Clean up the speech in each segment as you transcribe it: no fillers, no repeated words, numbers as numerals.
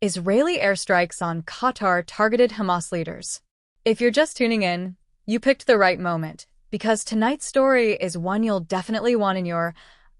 Israeli airstrikes on Qatar targeted Hamas leaders. If you're just tuning in, you picked the right moment, because tonight's story is one you'll definitely want in your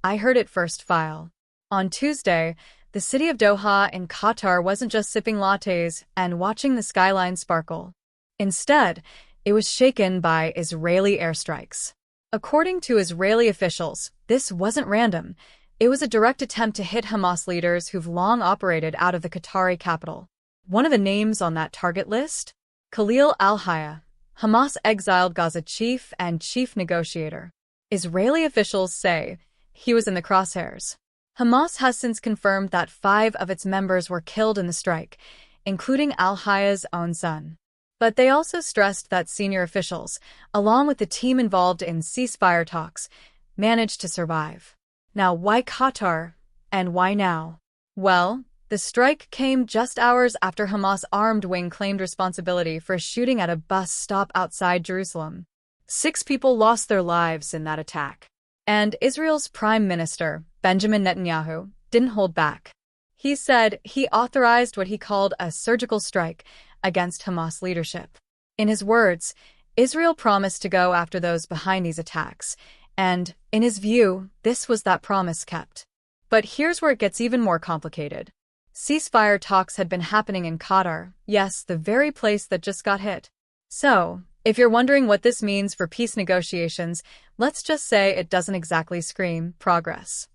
I Heard It First file. On Tuesday, the city of Doha in Qatar wasn't just sipping lattes and watching the skyline sparkle. Instead, it was shaken by Israeli airstrikes. According to Israeli officials, this wasn't random. It was a direct attempt to hit Hamas leaders who've long operated out of the Qatari capital. One of the names on that target list? Khalil al-Hayya, Hamas exiled Gaza chief and chief negotiator. Israeli officials say he was in the crosshairs. Hamas has since confirmed that 5 of its members were killed in the strike, including al-Hayya's own son. But they also stressed that senior officials, along with the team involved in ceasefire talks, managed to survive. Now, why Qatar? And why now? Well, the strike came just hours after Hamas' armed wing claimed responsibility for shooting at a bus stop outside Jerusalem. 6 people lost their lives in that attack. And Israel's Prime Minister, Benjamin Netanyahu, didn't hold back. He said he authorized what he called a surgical strike against Hamas leadership. In his words, Israel promised to go after those behind these attacks, and, in his view, this was that promise kept. But here's where it gets even more complicated. Ceasefire talks had been happening in Qatar, yes, the very place that just got hit. So, if you're wondering what this means for peace negotiations, let's just say it doesn't exactly scream progress.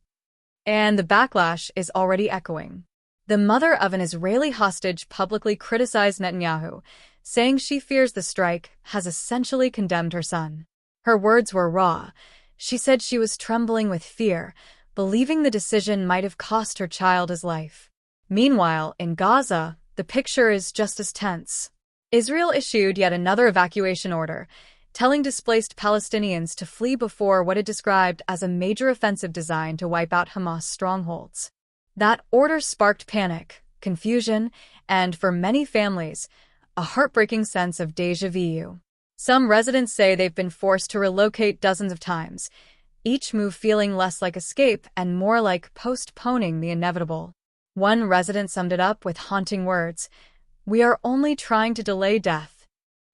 And the backlash is already echoing. The mother of an Israeli hostage publicly criticized Netanyahu, saying she fears the strike has essentially condemned her son. Her words were raw. She said she was trembling with fear, believing the decision might have cost her child his life. Meanwhile, in Gaza, the picture is just as tense. Israel issued yet another evacuation order, telling displaced Palestinians to flee before what it described as a major offensive designed to wipe out Hamas strongholds. That order sparked panic, confusion, and, for many families, a heartbreaking sense of déjà vu. Some residents say they've been forced to relocate dozens of times, each move feeling less like escape and more like postponing the inevitable. One resident summed it up with haunting words, "We are only trying to delay death."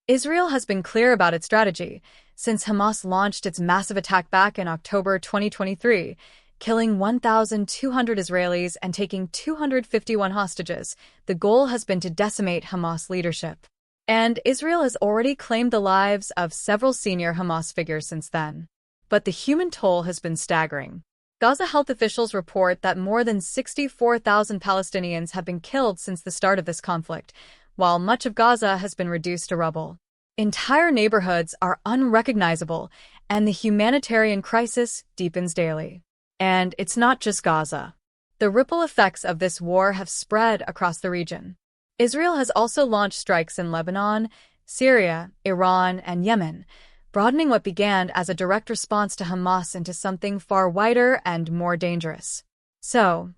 Israel has been clear about its strategy since Hamas launched its massive attack back in October 2023, killing 1,200 Israelis and taking 251 hostages. The goal has been to decimate Hamas leadership. And Israel has already claimed the lives of several senior Hamas figures since then. But the human toll has been staggering. Gaza health officials report that more than 64,000 Palestinians have been killed since the start of this conflict, while much of Gaza has been reduced to rubble. Entire neighborhoods are unrecognizable, and the humanitarian crisis deepens daily. And it's not just Gaza. The ripple effects of this war have spread across the region. Israel has also launched strikes in Lebanon, Syria, Iran, and Yemen, broadening what began as a direct response to Hamas into something far wider and more dangerous. So,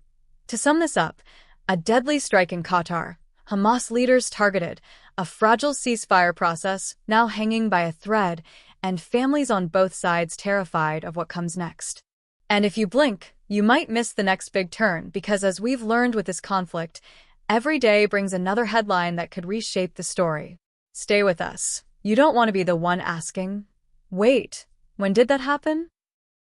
to sum this up, a deadly strike in Qatar, Hamas leaders targeted, a fragile ceasefire process now hanging by a thread, and families on both sides terrified of what comes next. And if you blink, you might miss the next big turn, because as we've learned with this conflict, every day brings another headline that could reshape the story. Stay with us. You don't want to be the one asking, "Wait, when did that happen?"